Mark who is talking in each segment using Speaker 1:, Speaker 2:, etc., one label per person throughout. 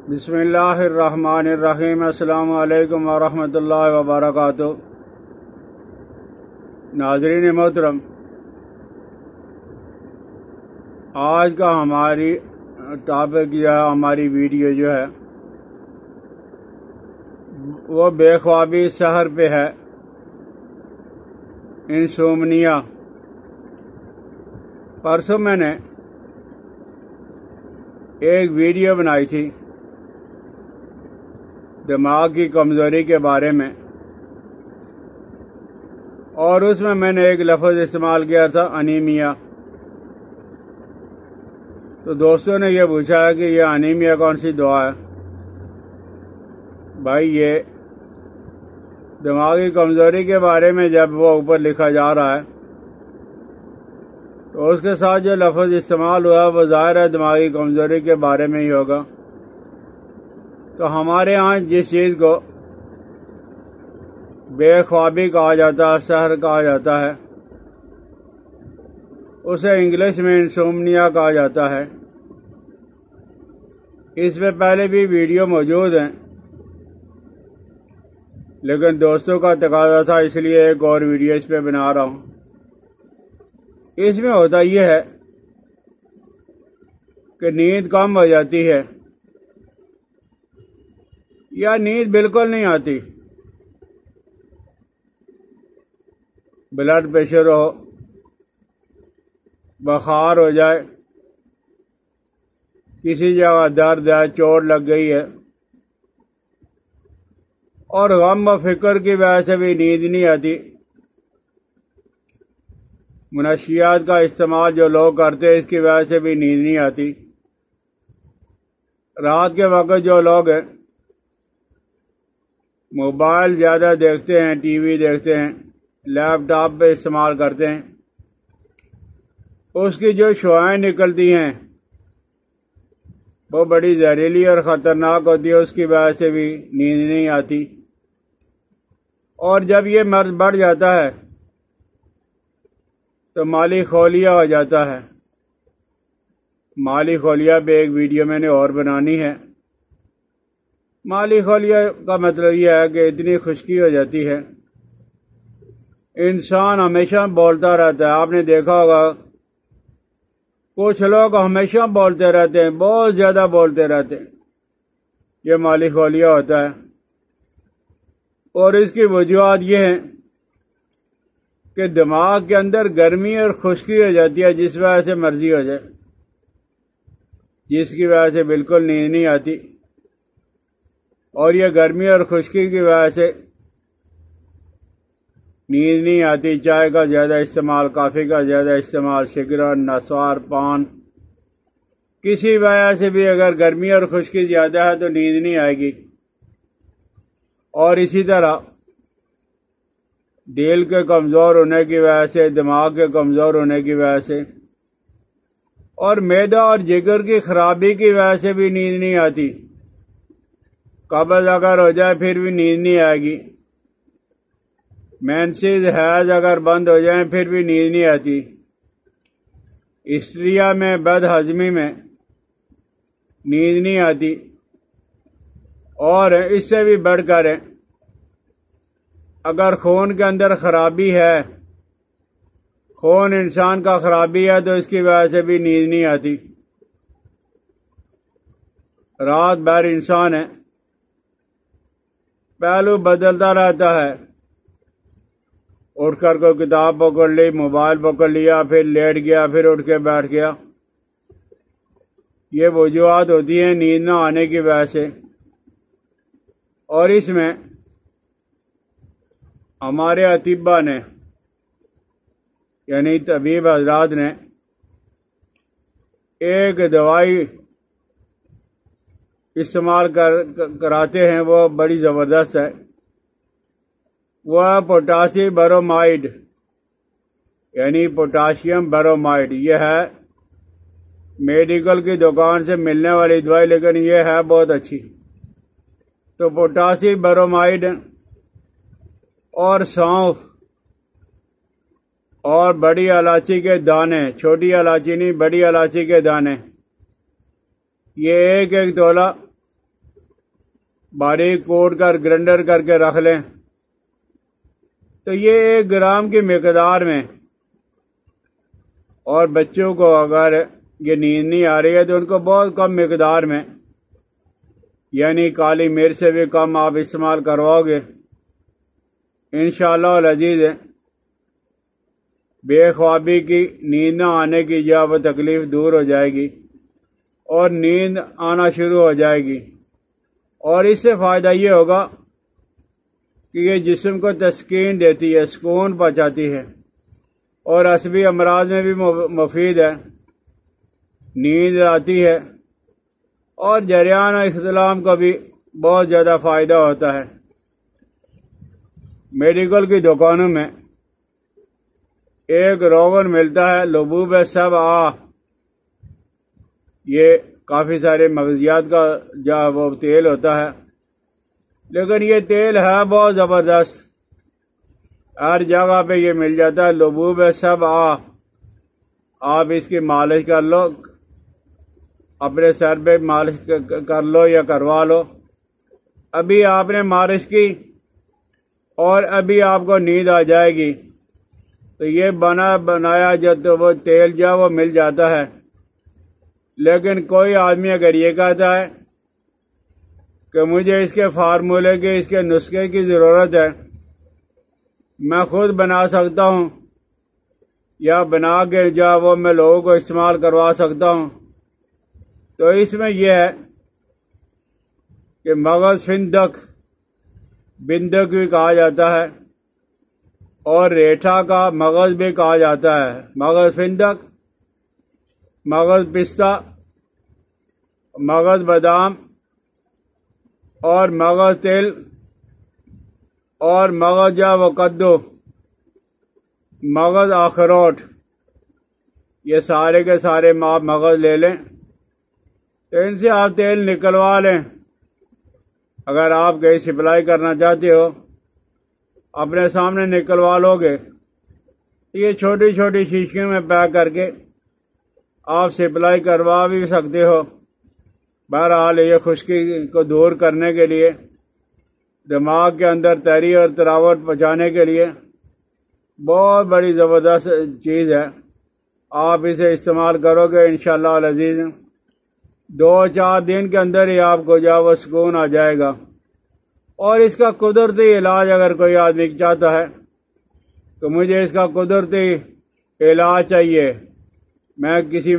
Speaker 1: بسم اللہ الرحمن الرحیم۔ السلام علیکم ورحمۃ اللہ وبرکاتہ۔ ناظرین محترم، آج کا ہماری ٹاپک ہماری ویڈیو جو ہے وہ بے خوابی سحر پہ ہے، انسومنیا۔ پرسوں میں نے ایک ویڈیو بنائی تھی دماغ کی کمزوری کے بارے میں، اور اس میں نے ایک لفظ استعمال کیا تھا، انیمیا۔ تو دوستوں نے یہ پوچھا ہے کہ یہ انیمیا کون سی دوا ہے؟ بھائی، یہ دماغی کمزوری کے بارے میں جب وہ اوپر لکھا جا رہا ہے تو اس کے ساتھ جو لفظ استعمال ہوا وہ ظاہر ہے دماغی کمزوری کے بارے میں ہی ہوگا۔ تو ہمارے ہاں جس چیز کو بے خوابی کہا جاتا ہے، سحر کہا جاتا ہے، اسے انگلش میں انسومنیا کہا جاتا ہے۔ اس میں پہلے بھی ویڈیو موجود ہیں، لیکن دوستوں کا تقاضا تھا اس لیے ایک اور ویڈیو اس پہ بنا رہا ہوں۔ اس میں ہوتا یہ ہے کہ نیند کم ہو جاتی ہے یا نیند بالکل نہیں آتی، بلڈ پریشر ہو، بخار ہو جائے، کسی جگہ درد ہے، چوٹ لگ گئی ہے، اور غم و فکر کی وجہ سے بھی نیند نہیں آتی۔ منشیات کا استعمال جو لوگ کرتے ہیں اس کی وجہ سے بھی نیند نہیں آتی۔ رات کے وقت جو لوگ ہیں موبائل زیادہ دیکھتے ہیں، ٹی وی دیکھتے ہیں، لیپ ٹاپ پہ استعمال کرتے ہیں، اس کی جو شعاعیں نکلتی ہیں وہ بڑی زہریلی اور خطرناک ہوتی ہے، اس کی وجہ سے بھی نیند نہیں آتی۔ اور جب یہ مرض بڑھ جاتا ہے تو مالی خولیا ہو جاتا ہے۔ مالی خولیا پہ ایک ویڈیو میں نے اور بنانی ہے۔ مالی خولیا کا مطلب یہ ہے کہ اتنی خشکی ہو جاتی ہے، انسان ہمیشہ بولتا رہتا ہے۔ آپ نے دیکھا ہوگا کچھ لوگ ہمیشہ بولتے رہتے ہیں، بہت زیادہ بولتے رہتے ہیں، یہ مالی خولیا ہوتا ہے۔ اور اس کی وجوہات یہ ہیں کہ دماغ کے اندر گرمی اور خشکی ہو جاتی ہے، جس وجہ سے مرضی ہو جائے، جس کی وجہ سے بالکل نیند نہیں آتی۔ اور یہ گرمی اور خشکی کی وجہ سے نیند نہیں آتی۔ چائے کا زیادہ استعمال، کافی کا زیادہ استعمال، سگریٹ، نسوار، پان، کسی وجہ سے بھی اگر گرمی اور خشکی زیادہ ہے تو نیند نہیں آئے گی۔ اور اسی طرح دل کے کمزور ہونے کی وجہ سے، دماغ کے کمزور ہونے کی وجہ سے، اور معدہ اور جگر کی خرابی کی وجہ سے بھی نیند نہیں آتی۔ قبض اگر ہو جائے پھر بھی نیند نہیں آئے گی۔ مینسز، حیض اگر بند ہو جائیں پھر بھی نیند نہیں آتی۔ استریا میں، بد ہضمی میں نیند نہیں آتی۔ اور اس سے بھی بڑھ کر اگر خون کے اندر خرابی ہے، خون انسان کا خرابی ہے، تو اس کی وجہ سے بھی نیند نہیں آتی۔ رات بھر انسان ہے پہلو بدلتا رہتا ہے، اٹھ کر کوئی کتاب پکڑ لی، موبائل پکڑ لیا، پھر لیٹ گیا، پھر اٹھ کے بیٹھ گیا۔ یہ وجوہات ہوتی ہیں نیند نہ آنے کی وجہ سے۔ اور اس میں ہمارے اطباء نے، یعنی طبیب حضرات نے، ایک دوائی استعمال کراتے ہیں، وہ بڑی زبردست ہے۔ وہ ہے پوٹاسی برومائڈ، یعنی پوٹاشیم برومائڈ۔ یہ ہے میڈیکل کی دکان سے ملنے والی دوائی، لیکن یہ ہے بہت اچھی۔ تو پوٹاسی برومائڈ اور سونف اور بڑی الائچی کے دانے، چھوٹی الائچی نہیں، بڑی الائچی کے دانے، یہ ایک ایک تولہ باریک کوٹ کر گرائنڈر کر کے رکھ لیں تو یہ 1 گرام کی مقدار میں، اور بچوں کو اگر یہ نیند نہیں آ رہی ہے تو ان کو بہت کم مقدار میں، یعنی کالی مرچ سے بھی کم آپ استعمال کرواؤ گے، انشاءاللہ العزیز بے خوابی کی، نیند نہ آنے کی جو وہ تکلیف دور ہو جائے گی اور نیند آنا شروع ہو جائے گی۔ اور اس سے فائدہ یہ ہوگا کہ یہ جسم کو تسکین دیتی ہے، سکون پہنچاتی ہے، اور عصبی امراض میں بھی مفید ہے، نیند آتی ہے، اور جریان و اختلام کو بھی بہت زیادہ فائدہ ہوتا ہے۔ میڈیکل کی دکانوں میں ایک روغن ملتا ہے لبوب سبع، یہ کافی سارے مغزیات کا جو وہ تیل ہوتا ہے، لیکن یہ تیل ہے بہت زبردست، ہر جگہ پہ یہ مل جاتا ہے لبوب سبع۔ آپ اس کی مالش کر لو، اپنے سر پہ مالش کر لو یا کروا لو، ابھی آپ نے مالش کی اور ابھی آپ کو نیند آ جائے گی۔ تو یہ بنایا جو تو وہ تیل جو وہ مل جاتا ہے، لیکن کوئی آدمی اگر یہ کہتا ہے کہ مجھے اس کے فارمولے کی، اس کے نسخے کی ضرورت ہے، میں خود بنا سکتا ہوں یا بنا کے جو وہ میں لوگوں کو استعمال کروا سکتا ہوں، تو اس میں یہ ہے کہ مغز فندق، بندق بھی کہا جاتا ہے، اور ریٹھا کا مغز بھی کہا جاتا ہے، مغز فندق، مغز پستہ، مغز بادام، اور مغز تل، اور مغز جو وہ کدو، مغز اخروٹ، یہ سارے کے سارے آپ مغز لے لیں، تو ان سے آپ تیل نکلوا لیں۔ اگر آپ کہیں سپلائی کرنا چاہتے ہو، اپنے سامنے نکلوا لو گے، یہ چھوٹی چھوٹی شیشیوں میں پیک کر کے آپ سپلائی کروا بھی سکتے ہو۔ بہرحال یہ خشکی کو دور کرنے کے لیے، دماغ کے اندر تری اور تراوٹ پہنچانے کے لیے بہت بڑی زبردست چیز ہے، آپ اسے استعمال کرو گے انشاءاللہ العزیز 2-4 دن کے اندر ہی آپ کو جو وہ سکون آ جائے گا۔ اور اس کا قدرتی علاج اگر کوئی آدمی چاہتا ہے تو مجھے اس کا قدرتی علاج چاہیے، میں کسی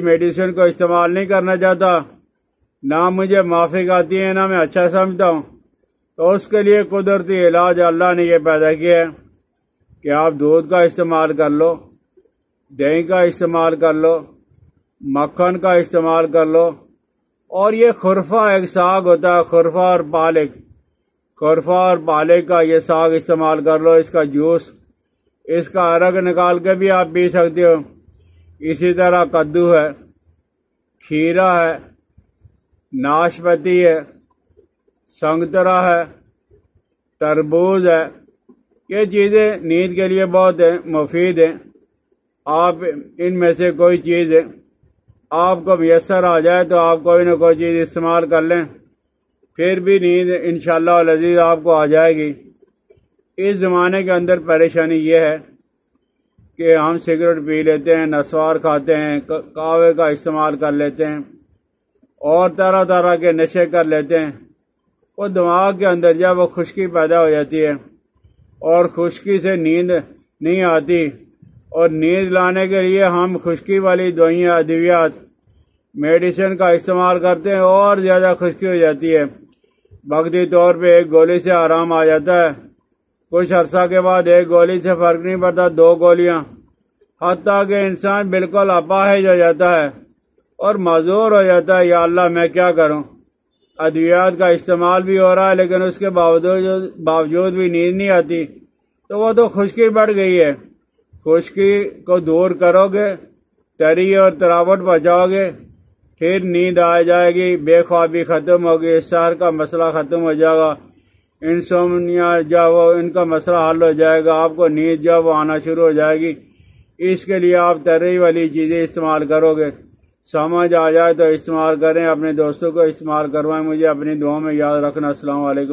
Speaker 1: میڈیسن کو استعمال نہیں کرنا چاہتا، نہ مجھے مافک آتی ہے، نہ میں اچھا سمجھتا ہوں، تو اس کے لیے قدرتی علاج اللہ نے یہ پیدا کیا ہے کہ آپ دودھ کا استعمال کر لو، دہی کا استعمال کر لو، مکھن کا استعمال کر لو، اور یہ خرفہ ایک ساگ ہوتا ہے، خرفہ اور پالک کا یہ ساگ استعمال کر لو، اس کا جوس، اس کا عرق نکال کے بھی آپ پی سکتے ہو۔ اسی طرح کدو ہے، کھیرا ہے، ناشپاتی ہے، سنگترا ہے، تربوز ہے، یہ چیزیں نیند کے لیے بہت مفید ہیں۔ آپ ان میں سے کوئی چیز آپ کو میسر آ جائے تو آپ کوئی نہ کوئی چیز استعمال کر لیں، پھر بھی نیند انشاءاللہ العزیز آپ کو آ جائے گی۔ اس زمانے کے اندر پریشانی یہ ہے کہ ہم سگریٹ پی لیتے ہیں، نسوار کھاتے ہیں، قہوے کا استعمال کر لیتے ہیں، اور طرح طرح کے نشے کر لیتے ہیں، وہ دماغ کے اندر جب وہ خشکی پیدا ہو جاتی ہے، اور خشکی سے نیند نہیں آتی، اور نیند لانے کے لیے ہم خشکی والی دوائیاں، ادویات، میڈیسن کا استعمال کرتے ہیں، اور زیادہ خشکی ہو جاتی ہے۔ وقتی طور پہ ایک گولی سے آرام آ جاتا ہے، کچھ عرصہ کے بعد ایک گولی سے فرق نہیں پڑتا، 2 گولیاں، حتیٰ کہ انسان بالکل اپاہج ہو جاتا ہے اور معذور ہو جاتا ہے، یا اللہ میں کیا کروں، ادویات کا استعمال بھی ہو رہا ہے لیکن اس کے باوجود بھی نیند نہیں آتی، تو وہ تو خشکی بڑھ گئی ہے۔ خشکی کو دور کرو گے، تری اور تراوٹ بچاؤ گے، پھر نیند آ جائے گی، بے خوابی ختم ہوگی، سحر کا مسئلہ ختم ہو جائے گا، انسومنیا جو وہ ان کا مسئلہ حل ہو جائے گا، آپ کو نیند جو وہ آنا شروع ہو جائے گی۔ اس کے لیے آپ تری والی چیزیں استعمال کرو گے، سمجھ آ جائے تو استعمال کریں، اپنے دوستوں کو استعمال کروائیں، مجھے اپنی دعاؤں میں یاد رکھنا۔ السلام علیکم۔